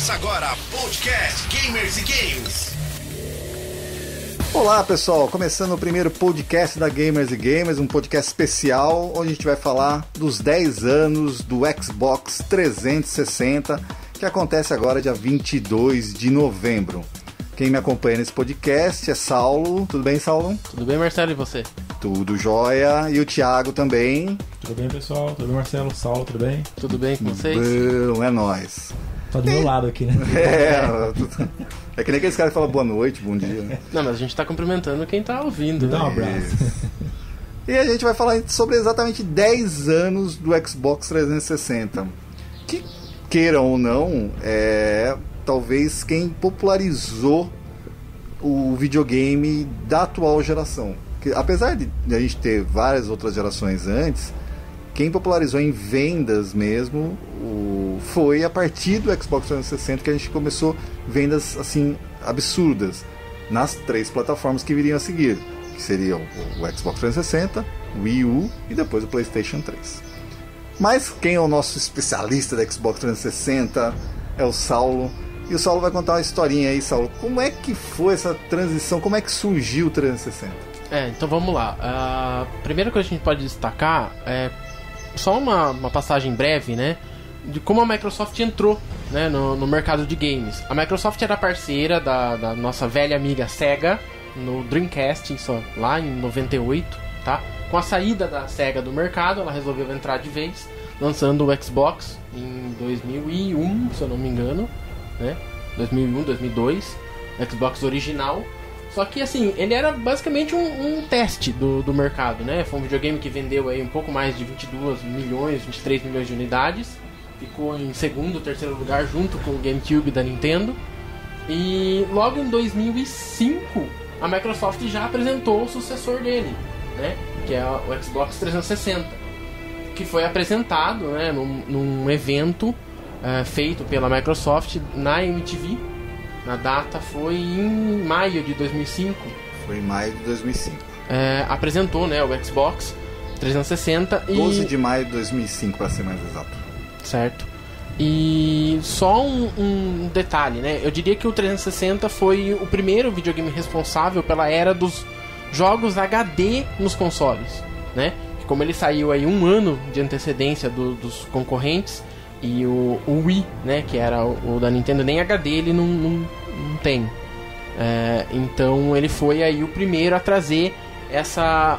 Começa agora, Podcast Gamers e Games. Olá pessoal, começando o primeiro podcast da Gamers e Games, um podcast especial onde a gente vai falar dos 10 anos do Xbox 360, que acontece agora dia 22 de novembro. Quem me acompanha nesse podcast é Saulo. Tudo bem, Saulo? Tudo bem, Marcelo, e você? Tudo jóia. E o Thiago também. Tudo bem, pessoal? Tudo bem, Marcelo? Saulo, tudo bem? Tudo bem com vocês? Bom, é nóis. Tá do meu lado aqui, né? É que nem aqueles caras que falam boa noite, bom dia. Não, mas a gente tá cumprimentando quem tá ouvindo. Dá um Né? abraço. E a gente vai falar sobre exatamente 10 anos do Xbox 360. Que, queiram ou não, talvez quem popularizou o videogame da atual geração. Que, apesar de a gente ter várias outras gerações antes, quem popularizou em vendas mesmo foi a partir do Xbox 360 que a gente começou vendas assim absurdas nas 3 plataformas que viriam a seguir, que seriam o Xbox 360, o Wii U e depois o PlayStation 3. Mas quem é o nosso especialista da Xbox 360 é o Saulo. E o Saulo vai contar uma historinha aí, Saulo. Como é que foi essa transição? Como é que surgiu o 360? Então vamos lá. A primeira coisa que a gente pode destacar é só uma passagem breve, né? De como a Microsoft entrou, né, no mercado de games. A Microsoft era parceira da nossa velha amiga Sega no Dreamcast, lá em 98, tá? Com a saída da Sega do mercado, ela resolveu entrar de vez, lançando o Xbox em 2001, se eu não me engano, né? 2001, 2002, Xbox original. Só que assim, ele era basicamente um teste do mercado, né? Foi um videogame que vendeu aí um pouco mais de 22 milhões, 23 milhões de unidades. Ficou em segundo, terceiro lugar junto com o GameCube da Nintendo. E logo em 2005, a Microsoft já apresentou o sucessor dele, né? Que é o Xbox 360. Que foi apresentado, né, num evento feito pela Microsoft na MTV. Na data foi em maio de 2005. Foi em maio de 2005. Apresentou, né, o Xbox 360 e... 12 de maio de 2005, para ser mais exato. Certo. E só um detalhe, né? Eu diria que o 360 foi o primeiro videogame responsável pela era dos jogos HD nos consoles, né? Como ele saiu aí um ano de antecedência dos concorrentes, e o Wii, né, que era o da Nintendo, nem HD ele não tem. Então ele foi aí o primeiro a trazer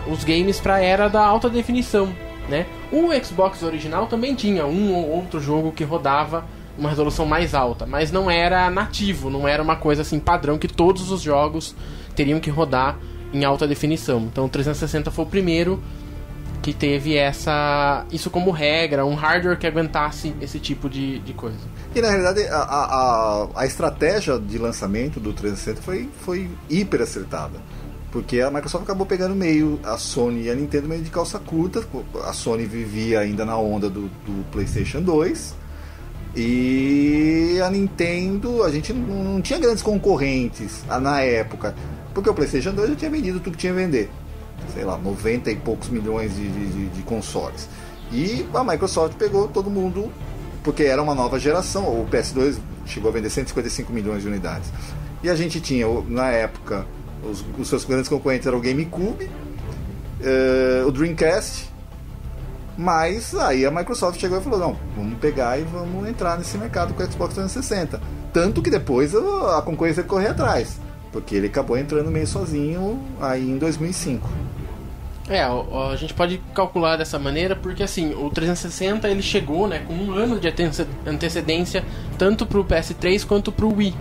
os games para a era da alta definição, né? O Xbox original também tinha um ou outro jogo que rodava uma resolução mais alta, mas não era nativo, não era uma coisa assim padrão que todos os jogos teriam que rodar em alta definição. Então o 360 foi o primeiro que teve isso como regra, um hardware que aguentasse esse tipo de coisa. E na realidade a estratégia de lançamento do 360 foi hiper acertada, porque a Microsoft acabou pegando meio a Sony e a Nintendo meio de calça curta. A Sony vivia ainda na onda do PlayStation 2 e a Nintendo, a gente não tinha grandes concorrentes na época, porque o PlayStation 2 já tinha vendido tudo que tinha a vender, sei lá, 90 e poucos milhões de consoles. E a Microsoft pegou todo mundo, porque era uma nova geração. O PS2 chegou a vender 155 milhões de unidades. E a gente tinha, na época, os seus grandes concorrentes eram o GameCube, o Dreamcast, mas aí a Microsoft chegou e falou, não, vamos pegar e vamos entrar nesse mercado com o Xbox 360. Tanto que depois a concorrência correu atrás, porque ele acabou entrando meio sozinho aí em 2005. A gente pode calcular dessa maneira, porque assim, o 360 ele chegou, né, com um ano de antecedência tanto para o PS3 quanto para o Wii.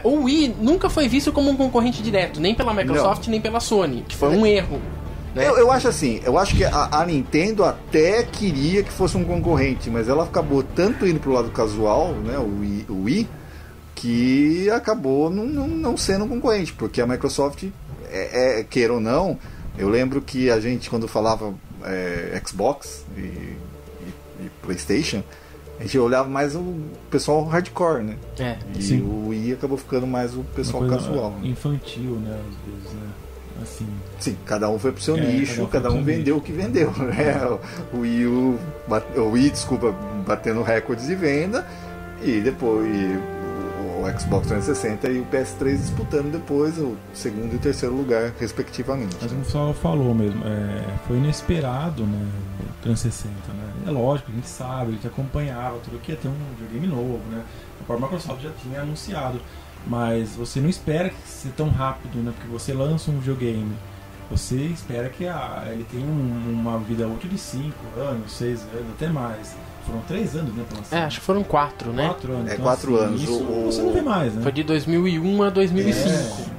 O Wii nunca foi visto como um concorrente direto, nem pela Microsoft, nem pela Sony, que foi um erro, né? Eu acho assim, eu acho que a Nintendo até queria que fosse um concorrente, mas ela acabou tanto indo pro lado casual, né, o Wii, que acabou não sendo um concorrente, porque a Microsoft, queira ou não, eu lembro que a gente, quando falava Xbox e PlayStation, a gente olhava mais o pessoal hardcore, né? E sim. o Wii acabou ficando mais o pessoal casual. Infantil, né? Às vezes, né? Assim. Sim, cada um foi pro seu nicho, cada um vendeu o que vendeu, né? O Wii, batendo recordes de venda, e depois o Xbox 360 e o PS3 disputando depois o segundo e o terceiro lugar, respectivamente. Mas como o pessoal falou mesmo, foi inesperado, né, o 360, né? É lógico, a gente sabe, a gente acompanhava tudo que ia ter um videogame novo, né? A própria Microsoft já tinha anunciado, mas você não espera que seja tão rápido, né? Porque você lança um videogame, você espera que ele tenha uma vida útil de 5 anos, 6 anos, até mais. Foram 3 anos, né, pra lançar? Acho que foram 4, né? 4 anos. É, então, 4 anos. Isso você não vê mais, né? Foi de 2001 a 2005.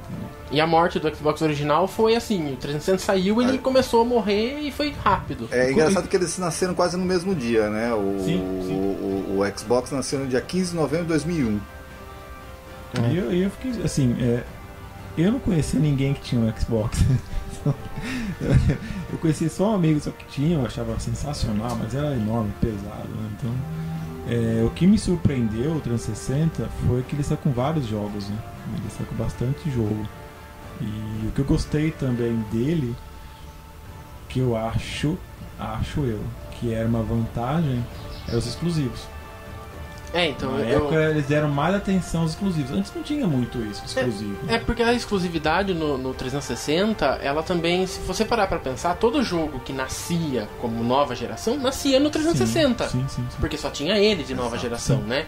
E a morte do Xbox original foi assim, o 360 saiu, ele começou a morrer e foi rápido. É engraçado que eles nasceram quase no mesmo dia, né? O Xbox nasceu no dia 15 de novembro de 2001. E eu fiquei assim, eu não conhecia ninguém que tinha um Xbox. Eu conhecia só um amigo só que tinha, eu achava sensacional, mas era enorme, pesado, né? Então, o que me surpreendeu o 360 foi que ele saiu com vários jogos, né? Ele saiu com bastante jogo. E o que eu gostei também dele, que eu acho que era uma vantagem, eram os exclusivos. Então Na época eles deram mais atenção aos exclusivos. Antes não tinha muito isso, exclusivo. Porque a exclusividade no 360, ela também, se você parar pra pensar, todo jogo que nascia como nova geração, nascia no 360. Sim. Porque só tinha ele de nova geração, né?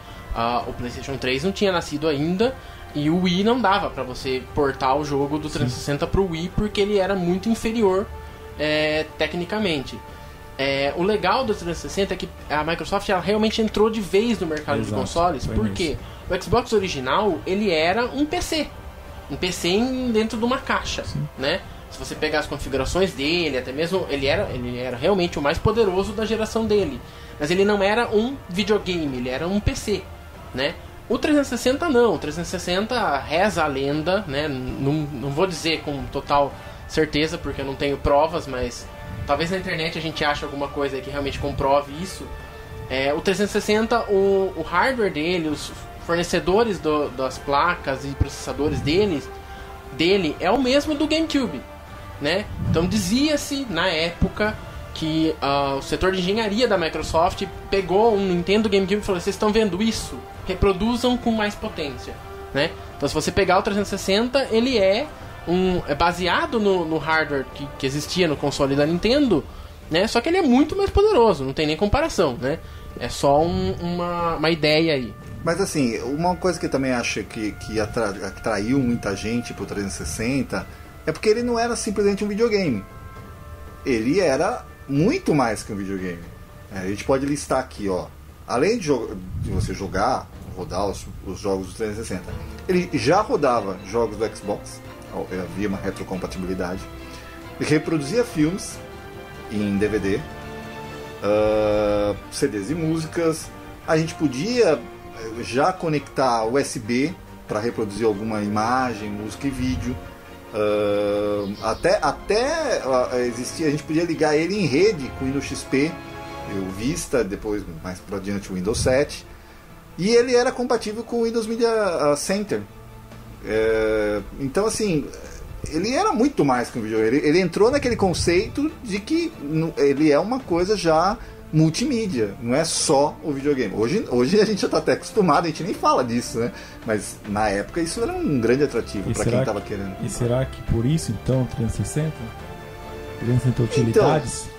O PlayStation 3 não tinha nascido ainda, e o Wii não dava pra você portar o jogo do 360 pro Wii, porque ele era muito inferior tecnicamente. O legal do 360 é que a Microsoft ela realmente entrou de vez no mercado de consoles, porque o Xbox original ele era um PC dentro de uma caixa, né? Se você pegar as configurações dele, até mesmo ele era realmente o mais poderoso da geração dele, mas ele não era um videogame, ele era um PC, né? O 360 não, o 360 reza a lenda, né? Não vou dizer com total certeza porque eu não tenho provas, mas talvez na internet a gente ache alguma coisa que realmente comprove isso. O 360, o hardware dele, os fornecedores das placas e processadores dele é o mesmo do GameCube, né? Então dizia-se na época que o setor de engenharia da Microsoft pegou um Nintendo GameCube e falou: vocês estão vendo isso? Reproduzam com mais potência, né? Então se você pegar o 360, ele é baseado no hardware que existia no console da Nintendo, né? Só que ele é muito mais poderoso, não tem nem comparação, né? É só uma ideia aí. Mas assim, uma coisa que eu também acho que atraiu muita gente pro 360 é porque ele não era simplesmente um videogame. Ele era muito mais que um videogame. A gente pode listar aqui, ó. Além de você rodar os jogos do 360, ele já rodava jogos do Xbox. Havia uma retrocompatibilidade. Ele reproduzia filmes em DVD, CDs e músicas. A gente podia já conectar USB para reproduzir alguma imagem, música e vídeo. Até existia, a gente podia ligar ele em rede com o Windows XP, o Vista, depois mais para adiante o Windows 7. E ele era compatível com o Windows Media Center. Então assim, ele era muito mais que um videogame. Ele entrou naquele conceito de que ele é uma coisa já multimídia, não é só o videogame. Hoje a gente já está até acostumado, a gente nem fala disso, né? Mas na época isso era um grande atrativo para quem estava querendo. E será que por isso então 360 utilidades?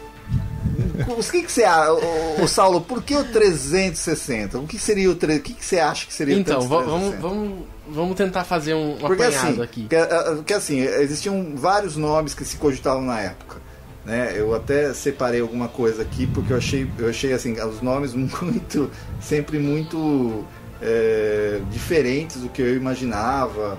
Então, o que você acha, Saulo? Por que o 360? O que seria o 360? O que você acha que seria o 360? Então, vamos tentar fazer um apanhado aqui. Porque assim, existiam vários nomes que se cogitavam na época, né? Eu até separei alguma coisa aqui porque eu achei assim, os nomes sempre muito diferentes do que eu imaginava.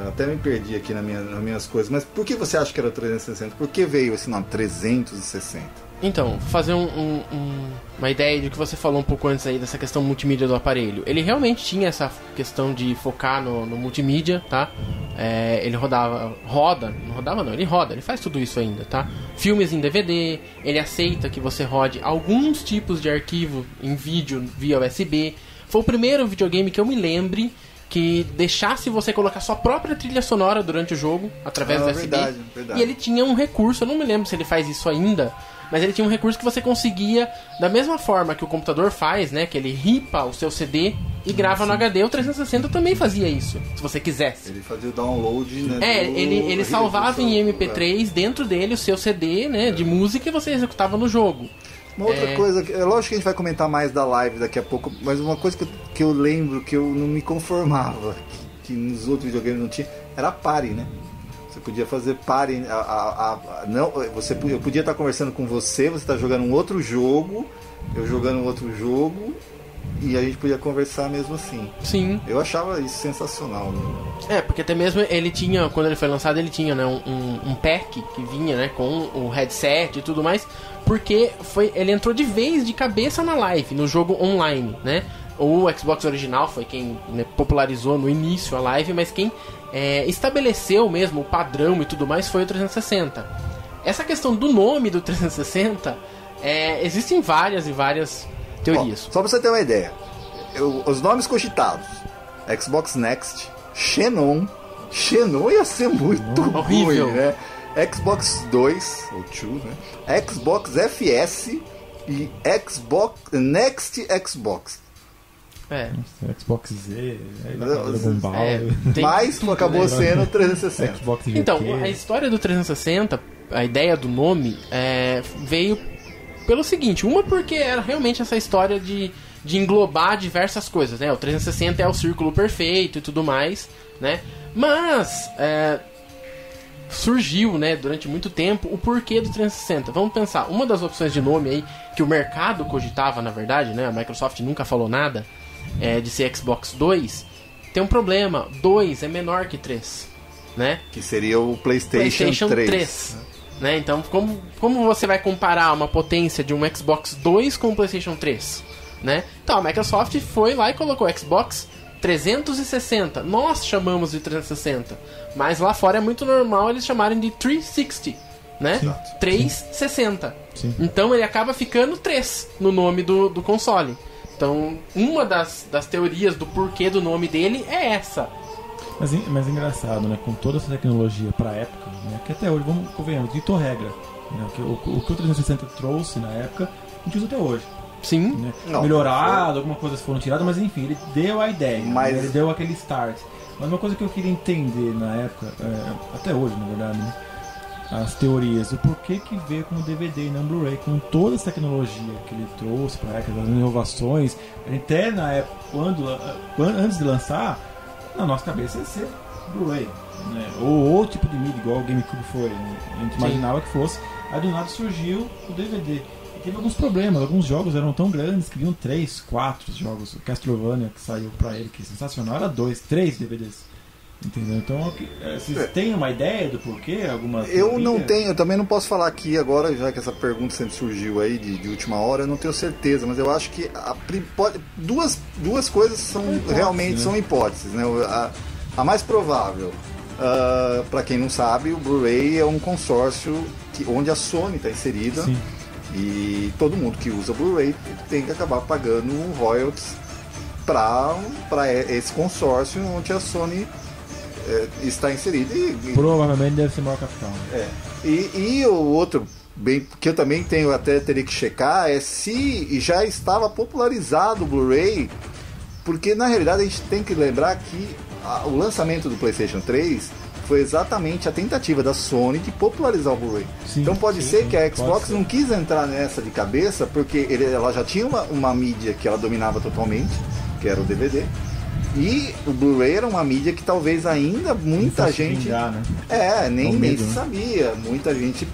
Até me perdi aqui nas minhas coisas. Mas por que você acha que era o 360? Por que veio esse nome 360? Então, fazer uma ideia de que você falou um pouco antes aí dessa questão multimídia do aparelho. Ele realmente tinha essa questão de focar no multimídia, tá? Ele ele faz tudo isso ainda, tá? Filmes em DVD, ele aceita que você rode alguns tipos de arquivo em vídeo via USB. Foi o primeiro videogame que eu me lembre que deixasse você colocar sua própria trilha sonora durante o jogo, através do USB. Verdade. E ele tinha um recurso, eu não me lembro se ele faz isso ainda, mas ele tinha um recurso que você conseguia, da mesma forma que o computador faz, né, que ele ripa o seu CD, e grava no HD. O 360 também fazia isso, se você quisesse. Ele fazia o download, né? Ele salvava em MP3 dentro dele o seu CD, né, de música, e você executava no jogo. Uma outra coisa, é lógico que a gente vai comentar mais da live daqui a pouco, mas uma coisa que eu lembro que eu não me conformava, que nos outros videogames não tinha, era a party, né? Você podia fazer party, eu podia estar conversando com você está jogando um outro jogo, eu jogando um outro jogo, e a gente podia conversar mesmo assim. Sim. Eu achava isso sensacional. Né? Porque até mesmo ele tinha, quando ele foi lançado, ele tinha, né, um pack que vinha, né, com o headset e tudo mais, porque ele entrou de vez, de cabeça na live, no jogo online, né? O Xbox original foi quem, né, popularizou no início a live, mas quem estabeleceu mesmo o padrão e tudo mais foi o 360. Essa questão do nome do 360, existem várias e várias teorias. Só pra você ter uma ideia, os nomes cogitados: Xbox Next, Xenon ia ser muito horrível, ruim, né? Xbox 2, ou 2, né? Xbox FS e Xbox Next Xbox. Xbox Z, Dragon Ball. Mas acabou sendo 360. Xbox GT. Então, a história do 360, a ideia do nome, veio pelo seguinte: uma, porque era realmente essa história de englobar diversas coisas, né? O 360 é o círculo perfeito e tudo mais, né? Mas surgiu, né, durante muito tempo o porquê do 360. Vamos pensar, uma das opções de nome aí que o mercado cogitava, na verdade, né? A Microsoft nunca falou nada, de ser Xbox 2. Tem um problema: 2 é menor que 3, né? Que seria o PlayStation 3. Né? Então, como você vai comparar uma potência de um Xbox 2 com o PlayStation 3? Né? Então, a Microsoft foi lá e colocou Xbox 360. Nós chamamos de 360, mas lá fora é muito normal eles chamarem de 360, né? Sim. 360. Sim. Então, ele acaba ficando 3 no nome do console. Então, uma das teorias do porquê do nome dele é essa. Mas é engraçado, né? Com toda essa tecnologia pra época, né? Que até hoje, vamos convenhamos, ditou regra, né? O que o 360 trouxe na época, a gente usa até hoje. Sim. Né? Não, melhorado, algumas coisas foram tiradas, mas enfim, ele deu a ideia, mas... né? Ele deu aquele start. Mas uma coisa que eu queria entender na época, até hoje na verdade, né? As teorias, o porquê que veio com o DVD e não Blu-ray, com toda essa tecnologia que ele trouxe para a época, as inovações, até na época, antes de lançar, na nossa cabeça ia ser Blu-ray, né? Ou outro tipo de mídia, igual o GameCube foi, né? A gente imaginava que fosse, aí do nada surgiu o DVD. E teve alguns problemas, alguns jogos eram tão grandes que vinham 3, 4 jogos. O Castlevania que saiu pra ele, que é sensacional, era 2, 3 DVDs. Entendeu? Então, vocês têm uma ideia do porquê? Eu não tenho, eu também não posso falar aqui agora, já que essa pergunta sempre surgiu aí de última hora, eu não tenho certeza, mas eu acho que duas coisas são realmente, né? São hipóteses, né? A mais provável, para quem não sabe, o Blu-ray é um consórcio onde a Sony está inserida. Sim. E todo mundo que usa Blu-ray tem que acabar pagando royalties para esse consórcio onde a Sony está inserida. Provavelmente deve ser maior capital. E o outro, bem, que eu também teria que checar, é se já estava popularizado o Blu-ray, porque na realidade a gente tem que lembrar que o lançamento do PlayStation 3 foi exatamente a tentativa da Sony de popularizar o Blu-ray. Então pode ser que a Xbox não quis entrar nessa de cabeça, porque ela já tinha uma mídia que ela dominava totalmente, que era o DVD, e o Blu-ray era uma mídia que talvez ainda muita gente vingar, né? nem se sabia, muita gente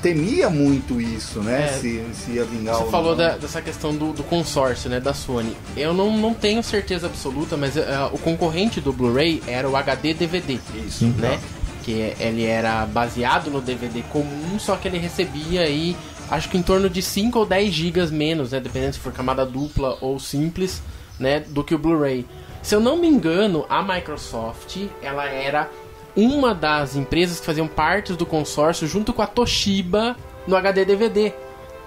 temia muito isso, né? Se ia vingar. Você falou dessa questão do consórcio, né, da Sony. Eu não tenho certeza absoluta, mas o concorrente do Blu-ray era o HD DVD. Isso, né? Que ele era baseado no DVD comum, só que ele recebia aí, acho que em torno de 5 ou 10 gigas menos, né, dependendo se for camada dupla ou simples, né, do que o Blu-ray. Se eu não me engano, a Microsoft, ela era uma das empresas que faziam parte do consórcio junto com a Toshiba no HD DVD.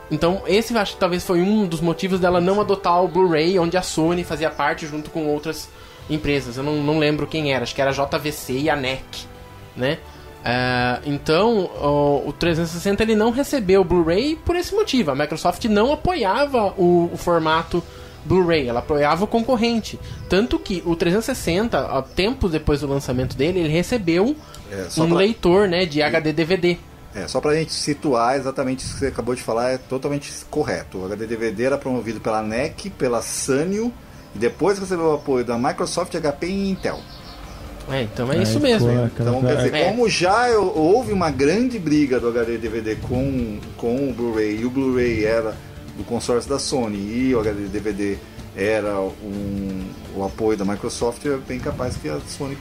Então esse acho que talvez foi um dos motivos dela não adotar o Blu-ray, onde a Sony fazia parte junto com outras empresas. Eu não lembro quem era, acho que era a JVC e a NEC, né? Então o 360 ele não recebeu o Blu-ray por esse motivo. A Microsoft não apoiava o formato Blu-ray, ela apoiava o concorrente. Tanto que o 360, tempos depois do lançamento dele, ele recebeu leitor, né, de HD DVD. Só pra gente situar exatamente isso que você acabou de falar, é totalmente correto. O HD DVD era promovido pela NEC, pela Sanyo, e depois recebeu o apoio da Microsoft, HP e Intel. Então é isso mesmo. Então, quer dizer, como já houve uma grande briga do HD DVD com o Blu-ray, e o Blu-ray era do consórcio da Sony, e o HD DVD era o apoio da Microsoft, é bem capaz que a Sony...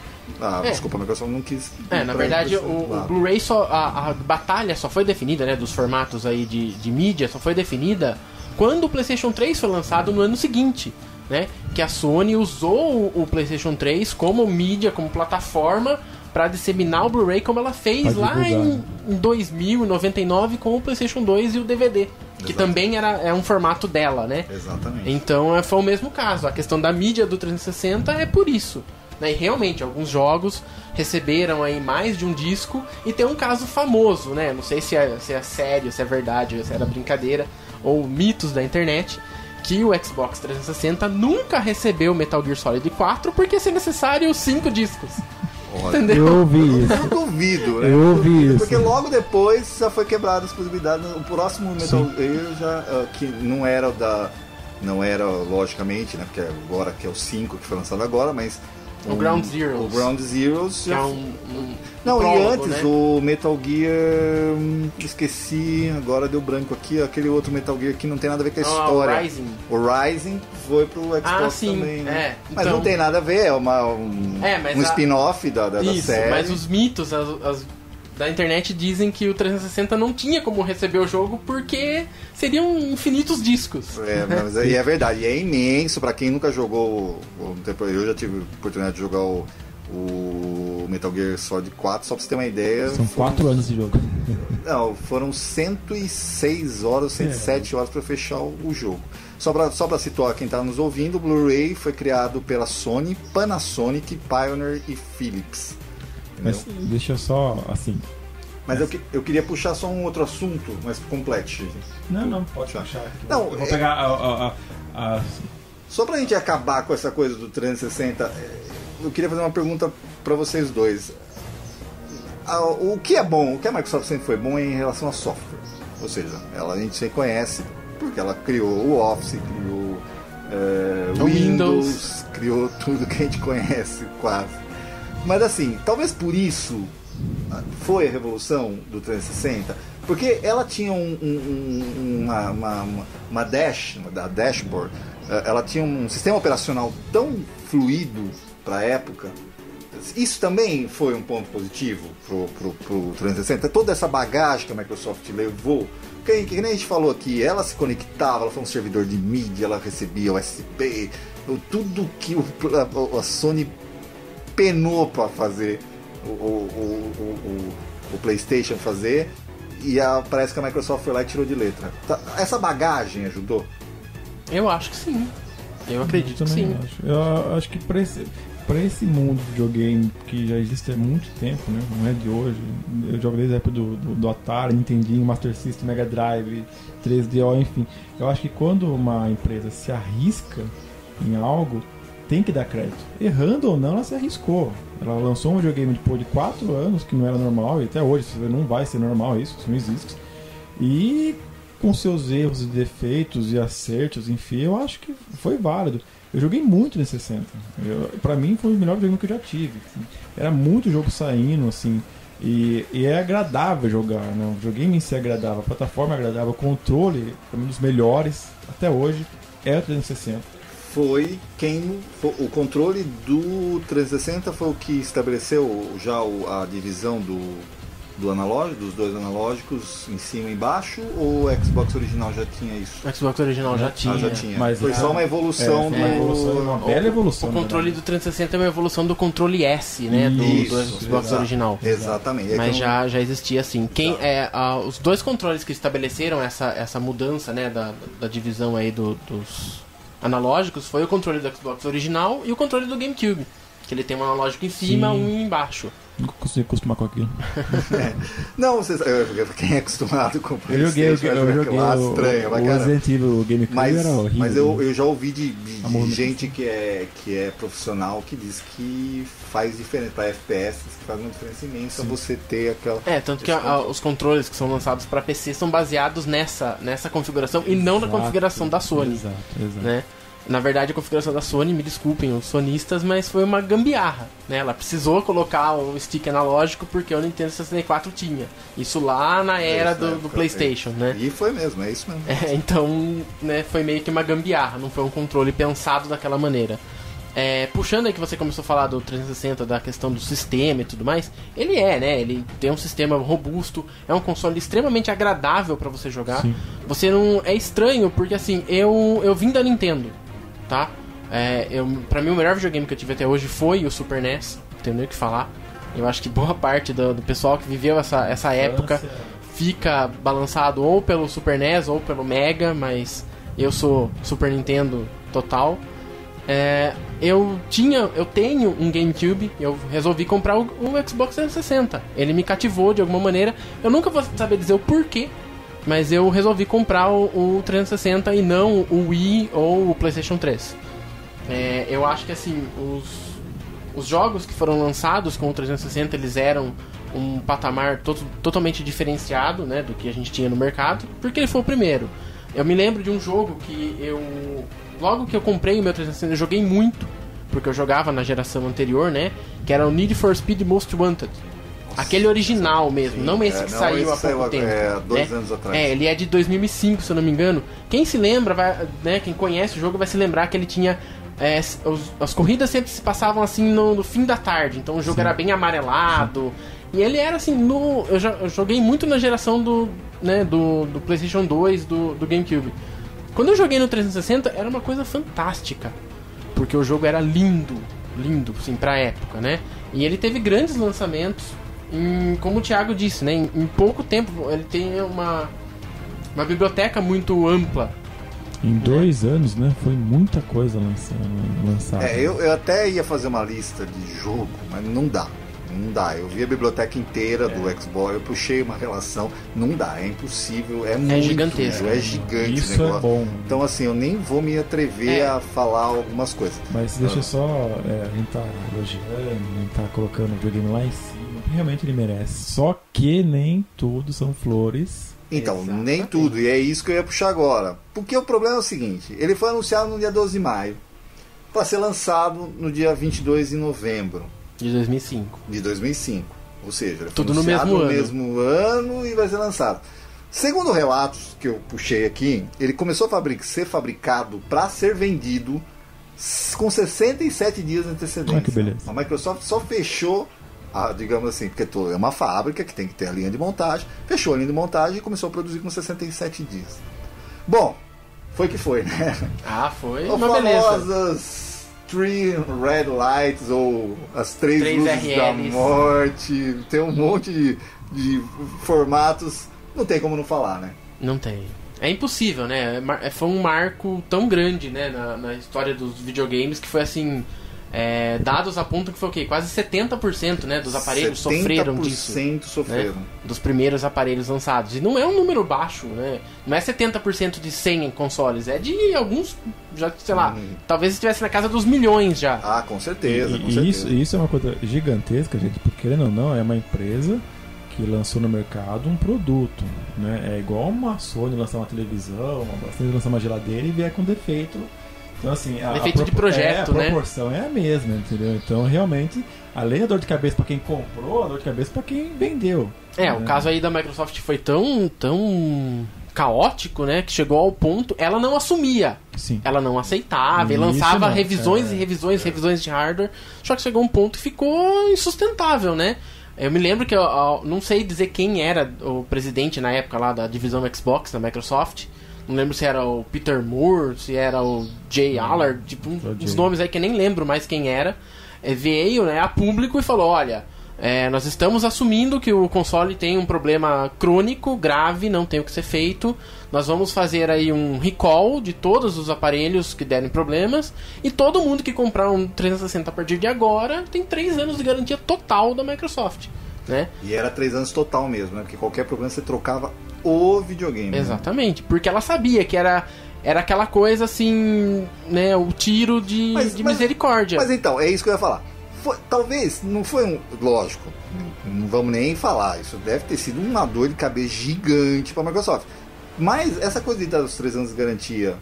desculpa, a Microsoft não quis... na verdade, o Blu-ray a batalha só foi definida, né, dos formatos aí de mídia, só foi definida quando o PlayStation 3 foi lançado no ano seguinte, né, que a Sony usou o PlayStation 3 como mídia, como plataforma para disseminar o Blu-ray, como ela fez lá em 2099 com o PlayStation 2 e o DVD. Que também é um formato dela, né? Exatamente. Então foi o mesmo caso. A questão da mídia do 360 é por isso. Né? E realmente, alguns jogos receberam aí mais de um disco. E tem um caso famoso, né? Não sei se é sério, se é verdade, se era brincadeira, ou mitos da internet, que o Xbox 360 nunca recebeu Metal Gear Solid 4 porque se necessário 5 discos. Entendeu? Eu ouvi isso. Eu duvido, né? Eu ouvi isso. Porque logo depois já foi quebrada a exclusividade. O próximo Metal Gear já, que não era logicamente, né? Porque agora que é o 5 que foi lançado agora, mas o Ground Zeroes. O Ground Zeroes. Que é não, prólogo, e antes, né? o Metal Gear... esqueci, agora deu branco aqui. Aquele outro Metal Gear que não tem nada a ver com a história. O Rising foi pro Xbox também, né? Mas então... não tem nada a ver, é um spin-off da série. Mas os mitos da internet dizem que o 360 não tinha como receber o jogo porque seriam infinitos discos. Mas aí é verdade, e é imenso. Pra quem nunca jogou, eu já tive a oportunidade de jogar o Metal Gear Solid 4, só pra você ter uma ideia. São 4 anos de jogo. Não, foram 106 horas, 107 horas pra fechar o jogo. Só pra situar quem tá nos ouvindo, o Blu-ray foi criado pela Sony, Panasonic, Pioneer e Philips. Mas deixa eu só, assim... Mas eu queria puxar só um outro assunto, mas complete. Não, pode puxar. Não, eu vou pegar Só pra gente acabar com essa coisa do 360, eu queria fazer uma pergunta pra vocês dois. O que é bom, o que a Microsoft sempre foi bom em relação a software. Ou seja, a gente sempre conhece, porque ela criou o Office, criou o Windows, criou tudo que a gente conhece quase. Mas assim, talvez por isso foi a revolução do 360, porque ela tinha uma dashboard, ela tinha um sistema operacional tão fluido para a época. Isso também foi um ponto positivo pro 360, toda essa bagagem que a Microsoft levou, que nem a gente falou aqui, ela se conectava, ela foi um servidor de mídia, ela recebia USB, tudo que a Sony penou para fazer o PlayStation fazer, e parece que a Microsoft foi lá e tirou de letra. Essa bagagem ajudou? Eu acho que sim. Eu acredito que sim. Eu acho que para esse mundo de videogame que já existe há muito tempo, né? Não é de hoje. Eu jogo desde a época do Atari, Nintendinho, Master System, Mega Drive, 3DO, enfim. Eu acho que quando uma empresa se arrisca em algo, tem que dar crédito. Errando ou não, ela se arriscou. Ela lançou um videogame depois de 4 anos, que não era normal, e até hoje não vai ser normal isso não existe. E com seus erros e defeitos e acertos, enfim, eu acho que foi válido. Eu joguei muito no 60. Pra mim foi o melhor videogame que eu já tive. Era muito jogo saindo, assim, e é agradável jogar, né? O videogame em si é agradável, a plataforma é agradável, o controle é um dos melhores até hoje, é o 360. O controle do 360 foi o que estabeleceu já a divisão do analógico, dos dois analógicos em cima e embaixo, ou o Xbox original já tinha isso? O Xbox original já tinha. Já tinha. Mas foi só uma evolução uma bela evolução. O controle do 360 é uma evolução do controle S, né? Do Xbox original. Exatamente. Mas já existia assim. Os dois controles que estabeleceram essa mudança, né, da divisão aí dos analógicos foi o controle do Xbox original e o controle do GameCube, que ele tem um analógico em cima e um embaixo. Nunca consegui acostumar com aquilo. Não, quem é acostumado com o Eu joguei estranho, o Resident Evil GameCube, era horrível. Mas eu já ouvi de gente que é profissional que diz que faz diferença para FPS, que faz uma diferença imensa. Sim. Você ter aquela... tanto que os controles que são lançados para PC são baseados nessa configuração e não na configuração da Sony. Exato. Né? Na verdade, a configuração da Sony, me desculpem os sonistas, mas foi uma gambiarra, né? Ela precisou colocar o stick analógico porque o Nintendo 64 tinha. Isso lá na era do PlayStation, né? E foi mesmo, é isso mesmo. Então, né, foi meio que uma gambiarra, não foi um controle pensado daquela maneira. Puxando aí que você começou a falar do 360, da questão do sistema e tudo mais, ele tem um sistema robusto, é um console extremamente agradável pra você jogar. Sim. Você não... É estranho, porque assim, eu vim da Nintendo, tá? Pra mim o melhor videogame que eu tive até hoje foi o Super NES, não tenho nem o que falar. Eu acho que boa parte do pessoal que viveu essa época fica balançado ou pelo Super NES ou pelo Mega, mas eu sou Super Nintendo total. Eu tenho um GameCube, eu resolvi comprar o Xbox 360. Ele me cativou de alguma maneira. Eu nunca vou saber dizer o porquê, mas eu resolvi comprar o 360 e não o Wii ou o PlayStation 3. Eu acho que assim, os jogos que foram lançados com o 360, eles eram um patamar totalmente diferenciado, né, do que a gente tinha no mercado, porque ele foi o primeiro. Eu me lembro de um jogo que logo que eu comprei o meu 360, eu joguei muito, porque eu jogava na geração anterior, né, que era o Need for Speed Most Wanted. Aquele original mesmo, sim, não esse que saiu há pouco tempo. 2 anos atrás. Ele é de 2005, se eu não me engano. Quem se lembra, quem conhece o jogo vai se lembrar que ele tinha... as corridas sempre se passavam assim no fim da tarde, então o jogo era bem amarelado. Sim. E ele era assim, eu joguei muito na geração do PlayStation 2, do GameCube. Quando eu joguei no 360, era uma coisa fantástica, porque o jogo era lindo, assim, pra época, né? E ele teve grandes lançamentos. Como o Thiago disse, né, em pouco tempo ele tem uma biblioteca muito ampla. Em 2 anos, né, foi muita coisa lançada. Eu até ia fazer uma lista de jogo, mas não dá. Eu vi a biblioteca inteira do Xbox, eu puxei uma relação, não dá, é impossível, é muito gigantesco. É gigante isso o negócio. É bom. Então assim, eu nem vou me atrever a falar algumas coisas. Mas deixa só, a gente tá elogiando, a gente tá colocando o videogame lá em cima, realmente ele merece. Só que nem tudo são flores. Então, nem tudo, e é isso que eu ia puxar agora. Porque o problema é o seguinte, ele foi anunciado no dia 12 de maio, para ser lançado no dia 22 de novembro. De 2005. Ou seja, ele foi tudo anunciado no mesmo ano e vai ser lançado. Segundo relatos que eu puxei aqui, ele começou a ser fabricado para ser vendido com 67 dias de antecedência. Que beleza. A Microsoft só fechou, digamos assim, porque é uma fábrica que tem que ter a linha de montagem, fechou a linha de montagem e começou a produzir com 67 dias. Bom, foi que foi, né? Foi uma beleza. 3 Red Lights ou as 3 luzes RLs da morte, tem um monte de formatos, não tem como não falar, né? Não tem. É impossível, né? Foi um marco tão grande, né, na história dos videogames, que foi assim, dados apontam que foi o quê? Quase 70%, né, dos aparelhos sofreram disso. 70% sofreram. Né? Dos primeiros aparelhos lançados. E não é um número baixo, né? Não é 70% de 100 consoles, é de alguns, já, sei lá, talvez estivesse na casa dos milhões já. Com certeza. Isso é uma coisa gigantesca, gente, porque querendo ou não, é uma empresa que lançou no mercado um produto, né? É igual uma Sony lançar uma televisão, uma Brastemp lançar uma geladeira e vier com defeito. Então, assim, defeito de projeto, a proporção é a mesma, entendeu? Então, realmente, além da dor de cabeça para quem comprou, a dor de cabeça para quem vendeu. O caso aí da Microsoft foi tão caótico, né, que chegou ao ponto, ela não assumia. Sim. Ela não aceitava, e lançava revisões e revisões de hardware, só que chegou a um ponto que ficou insustentável, né? Eu me lembro que eu não sei dizer quem era o presidente na época lá da divisão Xbox da Microsoft. Não lembro se era o Peter Moore, se era o Jay Allard, tipo uns nomes aí que eu nem lembro mais quem era. Veio, né, a público e falou: olha, Nós estamos assumindo que o console tem um problema crônico, grave, não tem o que ser feito. Nós vamos fazer aí um recall de todos os aparelhos que derem problemas. E todo mundo que comprar um 360 a partir de agora tem 3 anos de garantia total da Microsoft, né? E era 3 anos total mesmo, né? Porque qualquer problema você trocava o videogame. Exatamente, né? Porque ela sabia que era aquela coisa assim, né? O tiro de misericórdia. Mas então, é isso que eu ia falar. Talvez, não foi um... Lógico, não vamos nem falar. Isso deve ter sido uma dor de cabeça gigante para a Microsoft. Mas essa coisa de dar os 3 anos de garantia,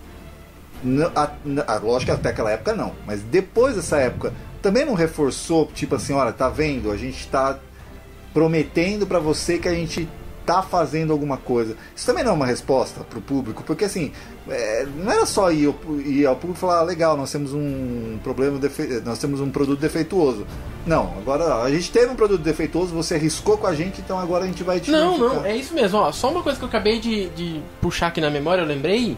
lógico que até aquela época não. Mas depois dessa época, também não reforçou, tipo assim, olha, tá vendo? A gente tá prometendo para você que a gente tá fazendo alguma coisa. Isso também não é uma resposta pro público, porque assim, não era só ir ao público e falar, legal, nós temos um problema, nós temos um produto defeituoso. Não, agora a gente teve um produto defeituoso, você arriscou com a gente, então agora a gente vai te Não, é isso mesmo. Ó, só uma coisa que eu acabei de puxar aqui na memória, eu lembrei.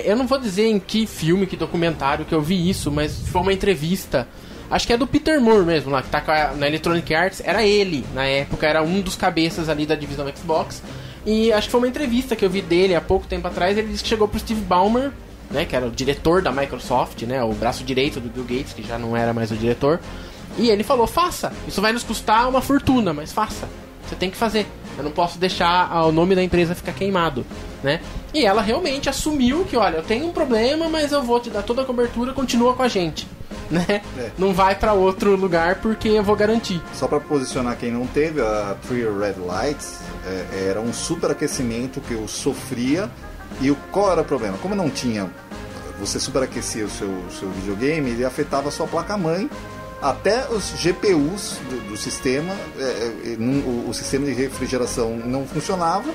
Eu não vou dizer em que filme, que documentário que eu vi isso, mas foi uma entrevista. Acho que é do Peter Moore mesmo, lá, que tá na Electronic Arts. Era ele, na época, era um dos cabeças ali da divisão Xbox. E acho que foi uma entrevista que eu vi dele há pouco tempo atrás. Ele disse que chegou pro Steve Ballmer, né, que era o diretor da Microsoft, né, o braço direito do Bill Gates, que já não era mais o diretor. E ele falou, faça, isso vai nos custar uma fortuna, mas faça, você tem que fazer. Eu não posso deixar o nome da empresa ficar queimado, né? E ela realmente assumiu que, olha, eu tenho um problema, mas eu vou te dar toda a cobertura, continua com a gente, né? Não vai pra outro lugar porque eu vou garantir. Só pra posicionar quem não teve, a Three Red Lights era um superaquecimento que eu sofria. E qual era o problema? Como não tinha, você superaquecia o seu videogame, ele afetava a sua placa-mãe. Até os GPUs do sistema, o sistema de refrigeração não funcionava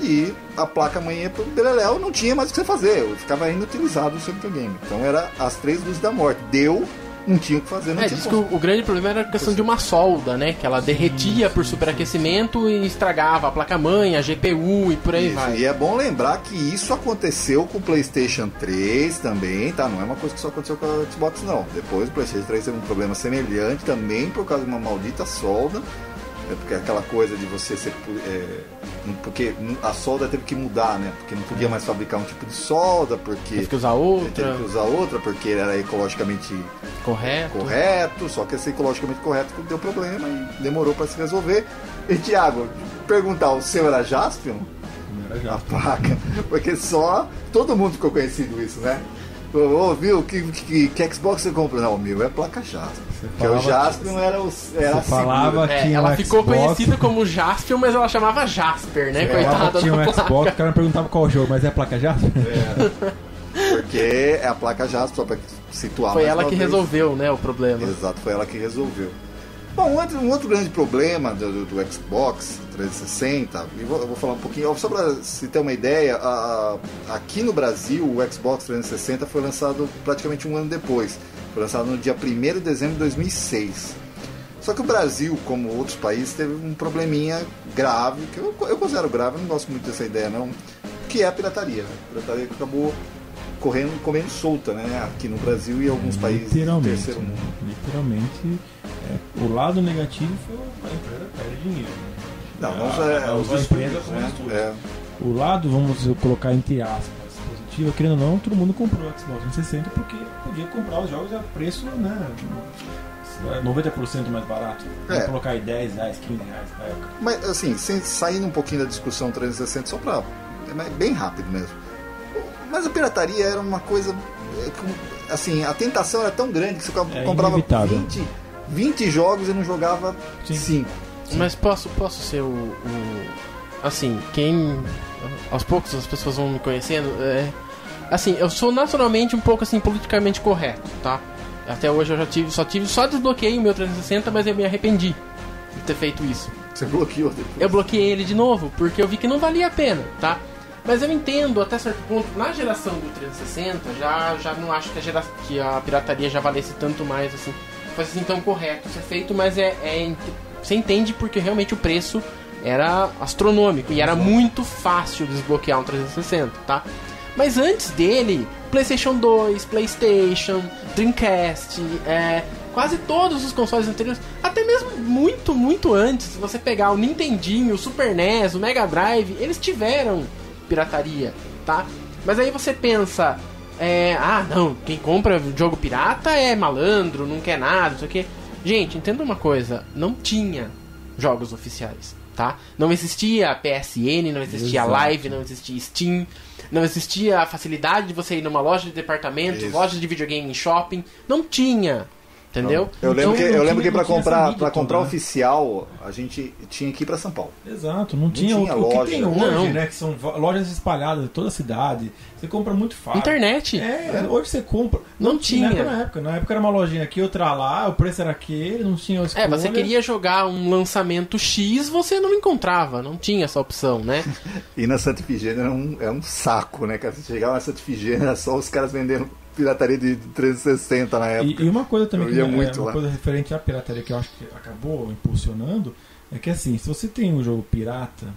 e a placa-mãe ia pro beleléu, não tinha mais o que você fazer, ficava inutilizado o seu videogame. Então era as 3 luzes da morte. Não tinha o que fazer, não tinha diz que o grande problema era a questão de uma solda, né? Que ela derretia por superaquecimento e estragava a placa-mãe, a GPU e por aí vai. E é bom lembrar que isso aconteceu com o PlayStation 3 também, tá? Não é uma coisa que só aconteceu com a Xbox, não. Depois o PlayStation 3 teve um problema semelhante também por causa de uma maldita solda. Porque aquela coisa de você ser... porque a solda teve que mudar, né? Porque não podia mais fabricar um tipo de solda, porque... Teve que usar outra. Porque era ecologicamente correto. Só que esse ecologicamente correto deu problema e demorou para se resolver. E, Thiago, perguntar, o seu era Jaspion? Não era Jaspion. A placa. Porque só... Todo mundo ficou conhecido isso, né? Viu? Que Xbox você comprou? Não, o meu é placa Jaspion. Porque o Jaspion era a falava que ela ficou Xbox... conhecida como Jaspion, mas ela chamava Jasper, né? Coitada tinha da um Xbox, o cara perguntava qual jogo, mas é a placa Jasper? Porque é a placa Jasper, só pra situar. Foi ela que resolveu, né, o problema. Exato, foi ela que resolveu. Bom, um outro grande problema do Xbox 360, eu vou falar um pouquinho, só para se ter uma ideia, aqui no Brasil o Xbox 360 foi lançado praticamente um ano depois, foi lançado no dia 1º de dezembro de 2006. Só que o Brasil, como outros países, teve um probleminha grave, que eu considero grave, eu não gosto muito dessa ideia não, que é a pirataria. A pirataria que acabou comendo solta, né, aqui no Brasil e em alguns países do terceiro mundo. Literalmente, o lado negativo foi a empresa perde dinheiro. Os empresas, né? O lado, vamos colocar entre aspas, positivo, querendo ou não, todo mundo comprou o Xbox 360 porque podia comprar os jogos a preço, né, 90% mais barato. Vamos colocar aí 10 reais, 15 reais na época. Mas assim, saindo um pouquinho da discussão 360, só pra... É bem rápido mesmo. Mas a pirataria era uma coisa... Assim, a tentação era tão grande que você comprava 20 jogos e não jogava 5. Mas posso ser o... Assim, aos poucos as pessoas vão me conhecendo. Assim, eu sou naturalmente um pouco assim, politicamente correto, tá? Até hoje eu só desbloqueei o meu 360, mas eu me arrependi de ter feito isso. Você bloqueou depois? Eu bloqueei ele de novo, porque eu vi que não valia a pena, tá? Mas eu entendo, até certo ponto, na geração do 360, já não acho que a pirataria já valesse tanto mais, assim, fosse assim tão correto ser feito, mas você entende porque realmente o preço era astronômico e era muito fácil desbloquear um 360, tá? Mas antes dele, PlayStation 2, PlayStation, Dreamcast, Quase todos os consoles anteriores, até mesmo muito, muito antes, se você pegar o Nintendinho, o Super NES, o Mega Drive, eles tiveram pirataria, tá? Mas aí você pensa, não, quem compra jogo pirata é malandro, não quer nada, não sei o quê. Gente, entenda uma coisa, não tinha jogos oficiais, tá? Não existia PSN, não existia Live, não existia Steam, não existia a facilidade de você ir numa loja de departamento, loja de videogame em shopping, não tinha. Entendeu? Eu lembro que para comprar né? oficial, a gente tinha que ir para São Paulo. Exato, não tinha loja. O que tem hoje, né? Que são lojas espalhadas em toda a cidade. Você compra muito fácil. Internet. Hoje você compra. Não tinha. Na época era uma lojinha aqui, outra lá, o preço era aquele, não tinha escolha. Você queria jogar um lançamento X, você não encontrava, não tinha essa opção, né? E na Santa Ifigênia era um saco, né, cara? Você chegava na Santa Ifigênia, era só os caras vendendo pirataria de 360 na época. E uma coisa também coisa referente à pirataria que eu acho que acabou impulsionando é que assim, se você tem um jogo pirata,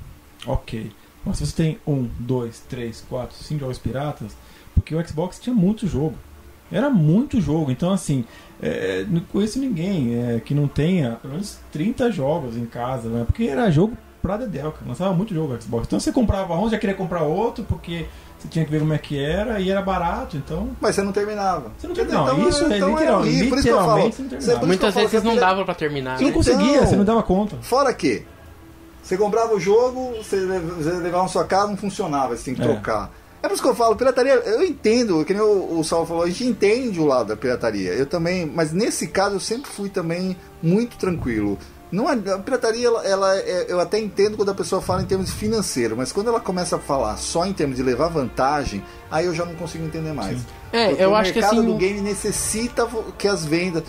ok. Mas se você tem 1, 2, 3, 4, 5 jogos piratas, porque o Xbox tinha muito jogo. Era muito jogo. Então assim, não conheço ninguém que não tenha pelo menos 30 jogos em casa, né? Porque era jogo pra dedéu, cara. Lançava muito jogo no Xbox. Então você comprava um, já queria comprar outro, porque você tinha que ver como é que era e era barato, então... Mas você não terminava. Você não terminava. Isso é literalmente, por isso que eu falo, você não terminava. Muitas vezes não dava pra terminar. Você não conseguia, você não dava conta. Fora que você comprava o jogo, você levava na sua casa, não funcionava, você tem que trocar. É por isso que eu falo, pirataria, eu entendo, que nem o Saulo falou, a gente entende o lado da pirataria. Eu também, mas nesse caso eu sempre fui também muito tranquilo. Não, a pirataria, eu até entendo quando a pessoa fala em termos financeiros, mas quando ela começa a falar só em termos de levar vantagem, aí eu já não consigo entender mais. Eu acho que assim... O mercado do game necessita que as vendas,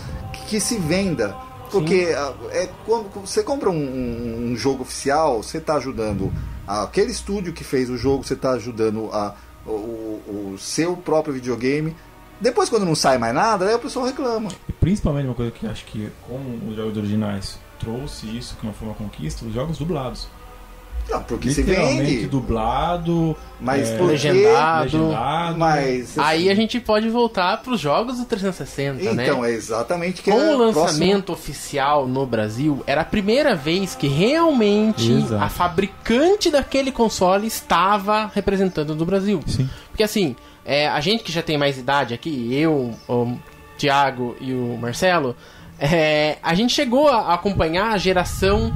que se venda. Porque quando você compra um jogo oficial, você está ajudando aquele estúdio que fez o jogo, você está ajudando o seu próprio videogame. Depois, quando não sai mais nada, aí o pessoal reclama. E principalmente uma coisa que acho que com os jogos originais trouxe isso, que não foi uma conquista, os jogos dublados. Não, porque se vende. Dublado, mas legendado. Mas aí a gente pode voltar para os jogos do 360, né? Então, é exatamente que com o lançamento oficial no Brasil, era a primeira vez que realmente a fabricante daquele console estava representando no Brasil. Sim. Porque assim, a gente que já tem mais idade aqui, eu, o Thiago e o Marcelo, a gente chegou a acompanhar a geração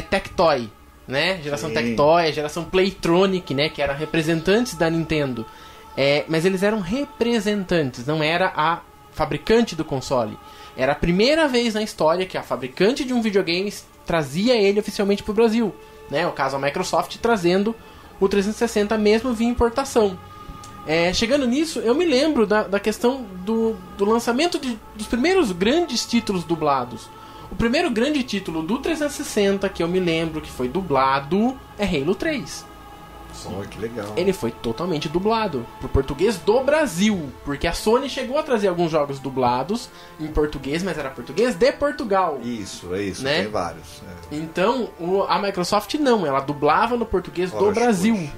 Tectoy, né? Geração Tectoy, geração Playtronic, né? Que eram representantes da Nintendo. Mas eles eram representantes, não era a fabricante do console. Era a primeira vez na história que a fabricante de um videogame trazia ele oficialmente para o Brasil, né? O caso a Microsoft trazendo o 360 mesmo via importação. Chegando nisso, eu me lembro da questão do lançamento dos primeiros grandes títulos dublados. O primeiro grande título do 360 que eu me lembro que foi dublado é Halo 3. Que legal. Ele foi totalmente dublado pro português do Brasil, porque a Sony chegou a trazer alguns jogos dublados em português, mas era português de Portugal. Isso, né? Tem vários. Então, a Microsoft não, ela dublava no português do Brasil.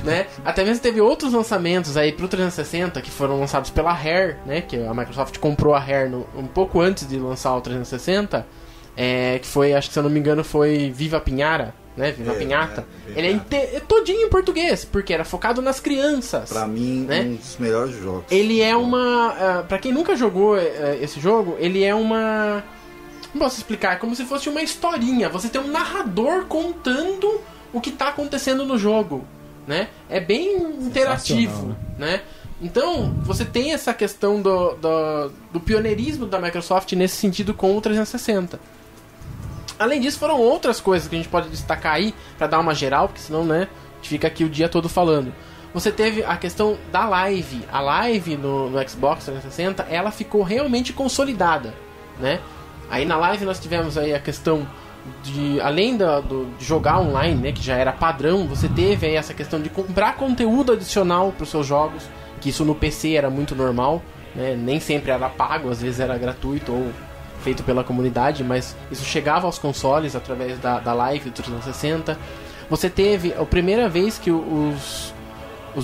Né? Até mesmo teve outros lançamentos aí pro 360 que foram lançados pela Rare, né? Que a Microsoft comprou a Rare um pouco antes de lançar o 360, que foi, acho que se eu não me engano, foi Viva Pinhara, né? Viva Pinhata. Ele é todinho em português, porque era focado nas crianças. Pra mim, né? Um dos melhores jogos. Ele é pra quem nunca jogou esse jogo, ele é uma... Não posso explicar, é como se fosse uma historinha. Você tem um narrador contando o que está acontecendo no jogo, né? É bem interativo, né? Então, você tem essa questão do pioneirismo da Microsoft nesse sentido com o 360. Além disso, foram outras coisas que a gente pode destacar aí, para dar uma geral, porque senão, né, a gente fica aqui o dia todo falando. Você teve a questão da live. A live no Xbox 360, ela ficou realmente consolidada, né? Aí na live nós tivemos aí a questão de, além de jogar online, né, que já era padrão, você teve aí essa questão de comprar conteúdo adicional para os seus jogos, que isso no PC era muito normal, né, nem sempre era pago, às vezes era gratuito ou feito pela comunidade, mas isso chegava aos consoles através da live do 360. Você teve a primeira vez que os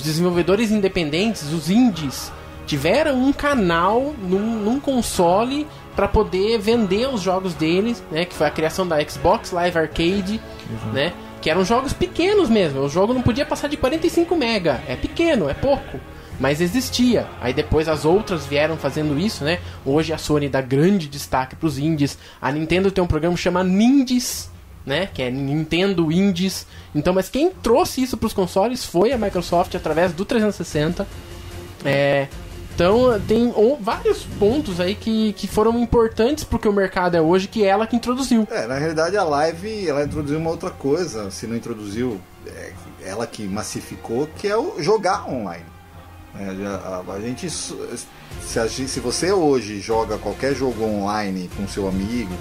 desenvolvedores independentes, os indies, tiveram um canal num console para poder vender os jogos deles, né? Que foi a criação da Xbox Live Arcade, né? Que eram jogos pequenos mesmo. O jogo não podia passar de 45 MB. É pequeno, é pouco. Mas existia. Aí depois as outras vieram fazendo isso, né? Hoje a Sony dá grande destaque pros indies. A Nintendo tem um programa que chama Nindies, né? Que é Nintendo Indies. Então, mas quem trouxe isso pros consoles foi a Microsoft através do 360. Então tem vários pontos aí que foram importantes pro que o mercado é hoje, que é ela que introduziu. Na realidade a Live, ela introduziu uma outra coisa, se não introduziu, ela que massificou, que é o jogar online. A gente, se você hoje joga qualquer jogo online com seu amigo,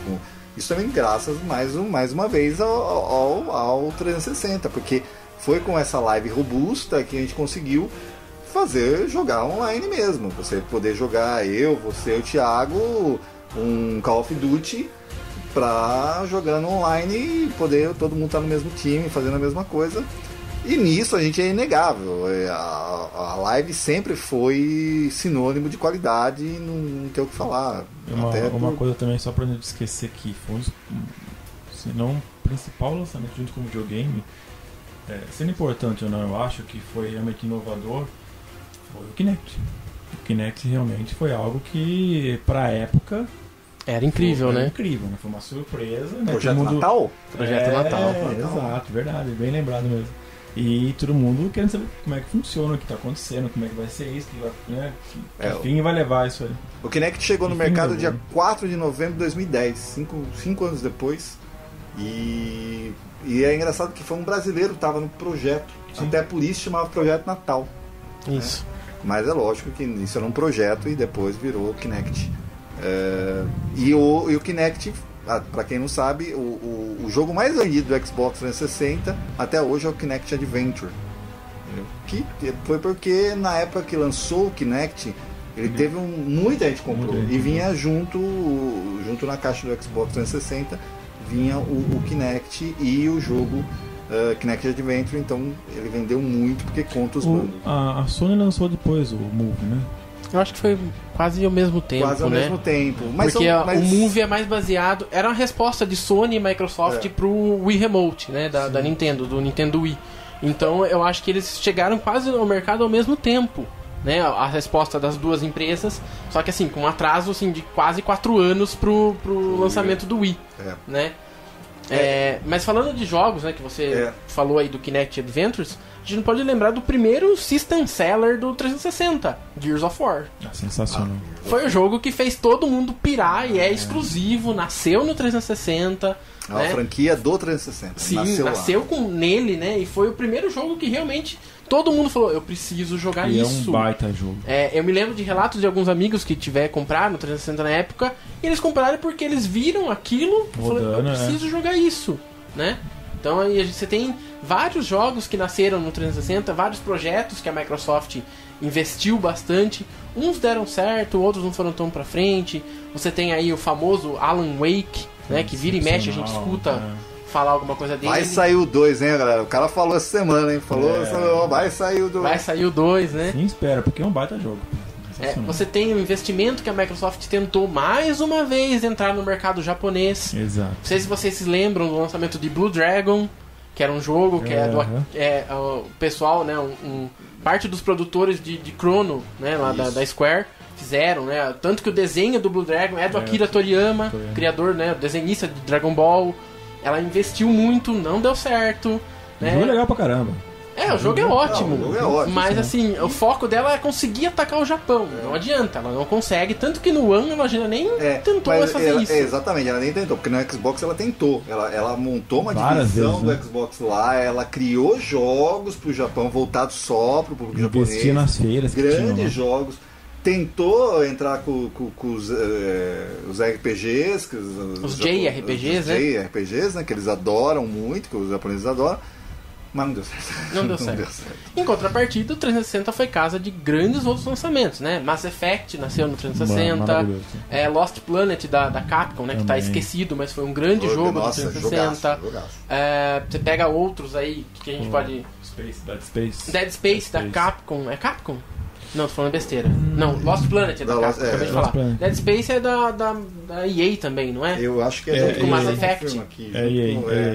isso também graças mais uma vez ao 360, porque foi com essa live robusta que a gente conseguiu jogar online mesmo. Você poder jogar você e o Thiago um Call of Duty jogando online e poder todo mundo estar no mesmo time, fazendo a mesma coisa. E nisso a gente é inegável. A live sempre foi sinônimo de qualidade e não tem o que falar. Uma coisa também, só pra não esquecer, que foi se não o principal lançamento junto com o videogame, sendo importante ou não, eu acho que foi realmente inovador, foi o Kinect. O Kinect realmente foi algo que, pra época, era incrível, né? Incrível, né? Foi uma surpresa, né? Projeto Natal? Projeto Natal. Exato, verdade, bem lembrado mesmo. E todo mundo querendo saber como é que funciona, o que está acontecendo, como é que vai ser isso, que fim vai levar isso aí. O Kinect chegou no mercado dia 4 de novembro de 2010, 5 anos depois. E é engraçado que foi um brasileiro que estava no projeto. Sim. Até por isso chamava Projeto Natal. Isso. Né? Mas é lógico que isso era um projeto e depois virou o Kinect. E o Kinect, para quem não sabe, o jogo mais vendido do Xbox 360 até hoje é o Kinect Adventure. Que foi porque na época que lançou o Kinect, ele teve muita gente comprou e vinha junto na caixa do Xbox 360 vinha o Kinect e o jogo Kinect Adventure. Então ele vendeu muito porque conta os bandos. A Sony lançou depois o Move, né? Eu acho que foi quase ao mesmo tempo, Quase ao mesmo tempo. Porque o Move é mais baseado... Era uma resposta de Sony e Microsoft pro Wii Remote, né? Da Nintendo, do Nintendo Wii. Então eu acho que eles chegaram quase ao mercado ao mesmo tempo, né? A resposta das duas empresas. Só que assim, com um atraso assim, de quase 4 anos pro lançamento do Wii, né? Mas falando de jogos, né? Que você falou aí do Kinect Adventures... A gente não pode lembrar do primeiro System Seller do 360, Gears of War. Sensacional. Foi o jogo que fez todo mundo pirar e é exclusivo, nasceu no 360. A franquia do 360. Sim, nasceu nele, né? E foi o primeiro jogo que realmente todo mundo falou, eu preciso jogar isso. É um baita jogo. Eu me lembro de relatos de alguns amigos que compraram no 360 na época, e eles compraram porque eles viram aquilo e falaram, eu preciso jogar isso, né? Então aí você tem vários jogos que nasceram no 360, vários projetos que a Microsoft investiu bastante. Uns deram certo, outros não foram tão pra frente. Você tem aí o famoso Alan Wake, né, que vira e mexe, a gente escuta falar alguma coisa dele. Vai sair o 2, hein, galera? O cara falou essa semana, hein? Vai sair o 2. Vai sair o 2, né? Sim, espera, porque é um baita jogo. Você tem o investimento que a Microsoft tentou mais uma vez entrar no mercado japonês. Exato. Não sei se vocês se lembram do lançamento de Blue Dragon, que era um jogo que o pessoal, né, parte dos produtores de Chrono, né, lá da Square, fizeram, né, tanto que o desenho do Blue Dragon é do Akira Toriyama, criador, né, desenhista de Dragon Ball. Ela investiu muito, não deu certo, né? O jogo é legal pra caramba. O jogo é ótimo. O jogo é ótimo, mas assim, o foco dela é conseguir atacar o Japão. Não adianta, ela não consegue. Tanto que no One ela já nem tentou mais fazer isso. Exatamente, ela nem tentou. Porque no Xbox ela tentou. Ela montou uma divisão do Xbox lá. Ela criou jogos pro Japão voltados só pro público japonês. Investia nas feiras. Grandes jogos. Tentou entrar com os RPGs. Os JRPGs, né? JRPGs, né? Que eles adoram muito, que os japoneses adoram. Mas não deu certo. Não deu certo. Em contrapartida, o 360 foi casa de grandes outros lançamentos, né? Mass Effect nasceu no 360. Lost Planet da Capcom, né? Que tá esquecido, mas foi um grande jogo do 360. Jogaço. Você pega outros aí que a gente pode... Dead Space da Capcom. É Capcom? Não, tô falando besteira. Não, Lost Planet é da Capcom, acabei de falar. Dead Space é da EA também, não é? Eu acho que é junto com Mass Effect. Aqui,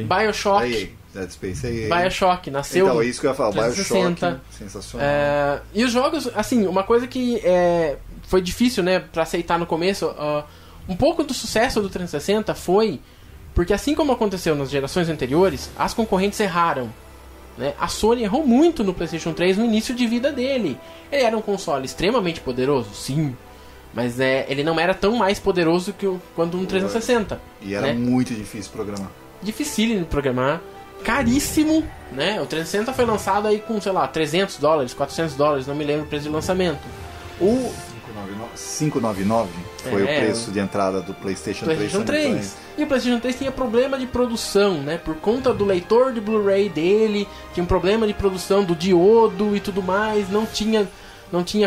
BioShock. Dead Space é EA. BioShock, nasceu. Então, é isso que eu ia falar. 360. BioShock, sensacional. E os jogos, assim, uma coisa que foi difícil, né, pra aceitar no começo, um pouco do sucesso do 360 foi porque, assim como aconteceu nas gerações anteriores, as concorrentes erraram. Né? A Sony errou muito no PlayStation 3 no início de vida dele. Ele era um console extremamente poderoso, sim, mas ele não era tão mais poderoso quanto um 360. E era muito difícil programar. Dificílimo de programar, caríssimo, né? O 360 foi lançado aí com, sei lá, $300, $400, não me lembro o preço de lançamento. O 599 foi o preço de entrada do PlayStation 3. E o PlayStation 3 tinha problema de produção, né? Por conta do leitor de Blu-ray dele, tinha um problema de produção do diodo e tudo mais, não tinha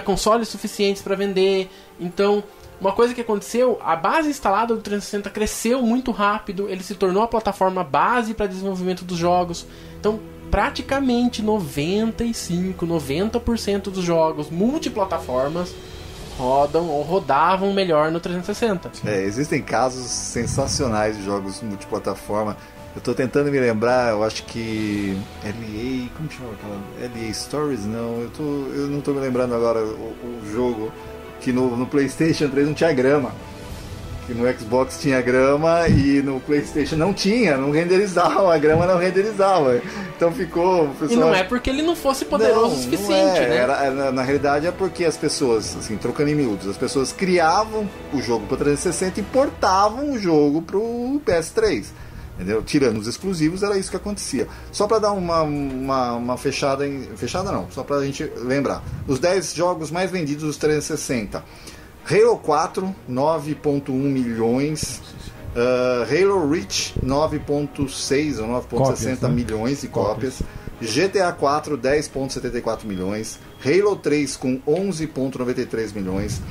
consoles suficientes para vender. Então, uma coisa que aconteceu, a base instalada do 360 cresceu muito rápido, ele se tornou a plataforma base para desenvolvimento dos jogos. Então, praticamente 90% dos jogos multiplataformas rodam ou rodavam melhor no 360. Existem casos sensacionais de jogos multiplataforma. Eu tô tentando me lembrar, eu acho que LA, como chama aquela? LA Stories? Não, eu não tô me lembrando agora o jogo que no PlayStation 3 não tinha grama. Que no Xbox tinha grama e no PlayStation não tinha, não renderizava, a grama não renderizava. Então ficou... E não é porque ele não fosse poderoso o suficiente, né? Na realidade é porque as pessoas, assim, trocando em miúdos, as pessoas criavam o jogo para 360 e portavam o jogo pro PS3. Entendeu? Tirando os exclusivos, era isso que acontecia. Só para dar uma fechada... Fechada não, só pra gente lembrar. Os 10 jogos mais vendidos dos 360... Halo 4, 9.1 milhões. Halo Reach, 9.6 ou 9.60 milhões de cópias. GTA 4, 10.74 milhões. Halo 3 com 11.93 milhões.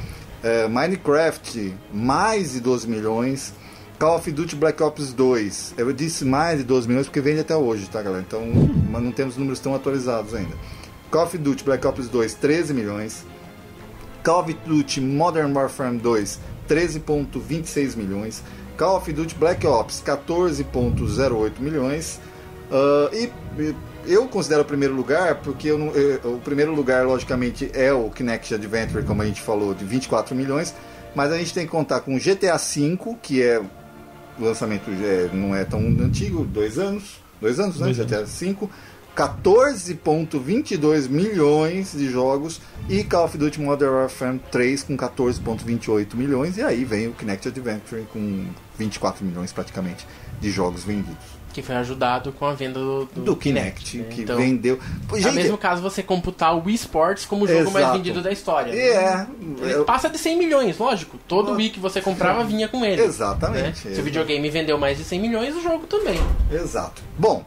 Minecraft, mais de 12 milhões. Call of Duty Black Ops 2, eu disse mais de 12 milhões porque vende até hoje, tá, galera? Então, mas não temos números tão atualizados ainda. Call of Duty Black Ops 2, 13 milhões. Call of Duty Modern Warfare 2, 13.26 milhões. Call of Duty Black Ops, 14.08 milhões. E eu considero o primeiro lugar, porque o primeiro lugar, logicamente, é o Kinect Adventure, como a gente falou, de 24 milhões. Mas a gente tem que contar com o GTA V, que o lançamento não é tão antigo, 2 anos, né? GTA V. 14.22 milhões de jogos e Call of Duty Modern Warfare 3 com 14.28 milhões e aí vem o Kinect Adventure com 24 milhões praticamente de jogos vendidos. Que foi ajudado com a venda do Kinect, né? Que então, vendeu... No mesmo caso você computar o Wii Sports como o jogo mais vendido da história. Ele passa de 100 milhões, lógico. Todo Wii que você comprava vinha com ele. Exatamente. Né? Se o videogame vendeu mais de 100 milhões, o jogo também. Exato. Bom,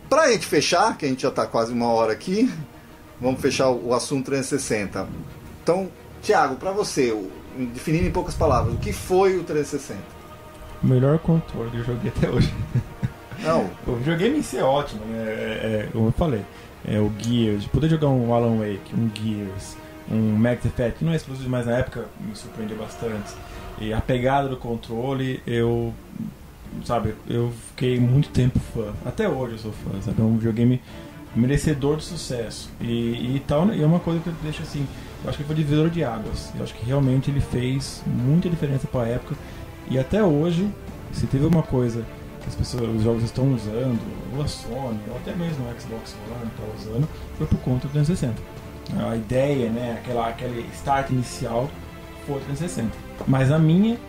pra gente fechar, que a gente já tá quase 1 hora aqui, vamos fechar o assunto 360. Então, Thiago, pra você, definindo em poucas palavras, o que foi o 360? O melhor controle que eu joguei até hoje. Não. O videogame em si é ótimo, né? Como eu falei, o Gears, poder jogar um Alan Wake, um Gears, um Max Effect, que não é exclusivo, mas na época me surpreendeu bastante. E a pegada do controle, eu fiquei muito tempo fã. Até hoje eu sou fã, sabe? É um videogame merecedor de sucesso. E é uma coisa que eu deixo assim, eu acho que foi divisor de águas. Eu acho que realmente ele fez muita diferença para a época. E até hoje, se teve uma coisa que os jogos estão usando, ou a Sony, ou até mesmo o Xbox One está usando, foi por conta do 360. A ideia, né, aquele start inicial foi o 360. Mas a minha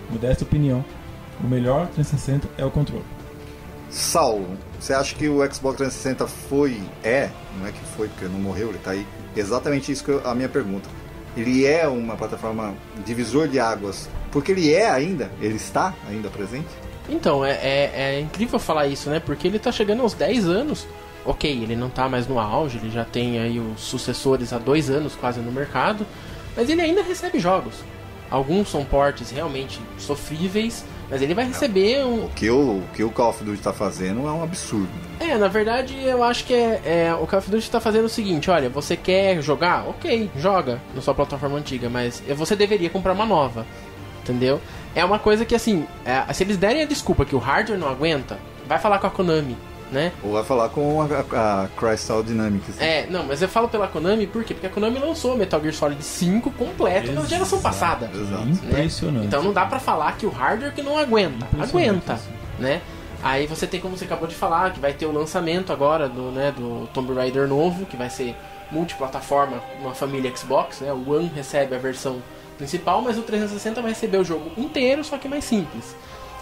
modesta opinião, o melhor 360 é o controle. Saulo, você acha que o Xbox 360 não é que foi porque não morreu, ele tá aí, exatamente isso a minha pergunta. Ele é uma plataforma divisor de águas, porque ele está ainda presente? Então, é incrível falar isso, né? Porque ele tá chegando aos 10 anos. Ok, ele não tá mais no auge, ele já tem aí os sucessores há 2 anos quase no mercado, mas ele ainda recebe jogos. Alguns são portes realmente sofríveis, Mas ele vai receber um... O que o Call of Duty tá fazendo é um absurdo. Na verdade, eu acho que o Call of Duty tá fazendo o seguinte, olha, você quer jogar? Ok, joga na sua plataforma antiga, mas você deveria comprar uma nova, entendeu? É uma coisa que, assim, se eles derem a desculpa que o hardware não aguenta, vai falar com a Konami, né? Ou vai falar com a Crystal Dynamics. Não, mas eu falo pela Konami por quê? Porque a Konami lançou Metal Gear Solid 5 completo na geração passada. Exato. Impressionante. Então não dá pra falar que o hardware que não aguenta. Aguenta, né? Aí você tem, como você acabou de falar, que vai ter o lançamento agora do Tomb Raider novo, que vai ser multiplataforma, uma família Xbox, né? O One recebe a versão principal, mas o 360 vai receber o jogo inteiro, só que mais simples.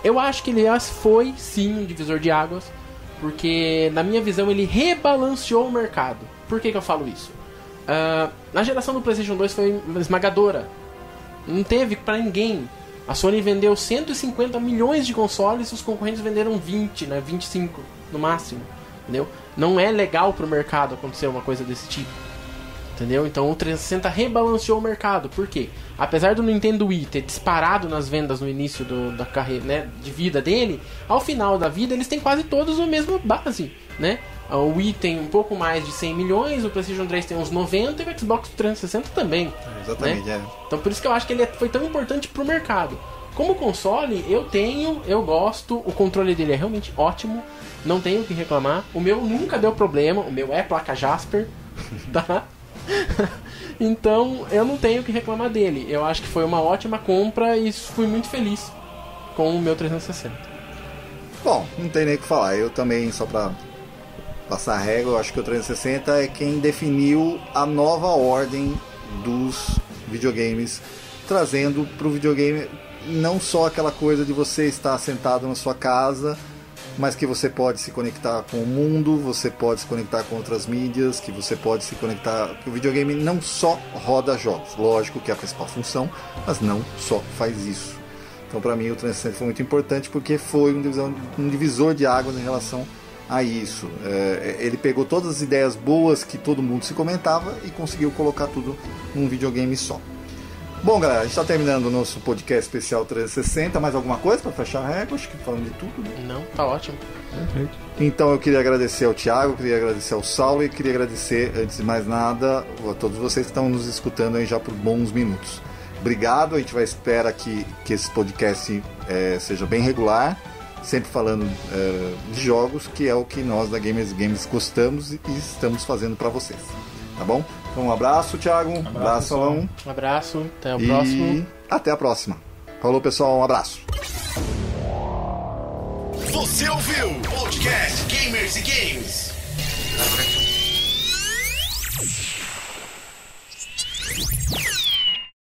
Eu acho que ele foi sim um divisor de águas, porque na minha visão ele rebalanceou o mercado. Por que eu falo isso? Na geração do PlayStation 2 foi esmagadora, não teve pra ninguém. A Sony vendeu 150 milhões de consoles e os concorrentes venderam 20, né, 25 no máximo, entendeu? Não é legal pro mercado acontecer uma coisa desse tipo, entendeu? Então o 360 rebalanceou o mercado. Por quê? Apesar do Nintendo Wii ter disparado nas vendas no início da carreira, né, de vida dele, ao final da vida eles têm quase todos a mesma base, né? O Wii tem um pouco mais de 100 milhões, o PlayStation 3 tem uns 90 e o Xbox 360 também. Exatamente, né? Então por isso que eu acho que ele foi tão importante pro mercado. Como console, eu gosto, o controle dele é realmente ótimo, não tenho o que reclamar. O meu nunca deu problema, o meu é placa Jasper, tá? Então eu não tenho o que reclamar dele. Eu acho que foi uma ótima compra e fui muito feliz com o meu 360. Bom, não tem nem o que falar. Eu também, só pra passar a régua, eu acho que o 360 é quem definiu a nova ordem dos videogames, trazendo pro videogame não só aquela coisa de você estar sentado na sua casa, mas que você pode se conectar com o mundo, você pode se conectar com outras mídias, que você pode se conectar... O videogame não só roda jogos, lógico que é a principal função, mas não só faz isso. Então para mim o 360 foi muito importante porque foi um divisor de águas em relação a isso. Ele pegou todas as ideias boas que todo mundo se comentava e conseguiu colocar tudo num videogame só. Bom, galera, a gente está terminando o nosso podcast especial 360. Mais alguma coisa para fechar a régua? Acho que falando de tudo, né? Não, tá ótimo. Perfeito. Então eu queria agradecer ao Thiago, queria agradecer ao Saulo e queria agradecer, antes de mais nada, a todos vocês que estão nos escutando aí já por bons minutos. Obrigado, a gente vai esperar que esse podcast seja bem regular, sempre falando de jogos, que é o que nós da Gamers Games gostamos e estamos fazendo para vocês. Tá bom? Então um abraço, Thiago. Um abraço, Salão. Um abraço, até o próximo. Até a próxima. Falou, pessoal, um abraço. Você ouviu o podcast Gamers e Games.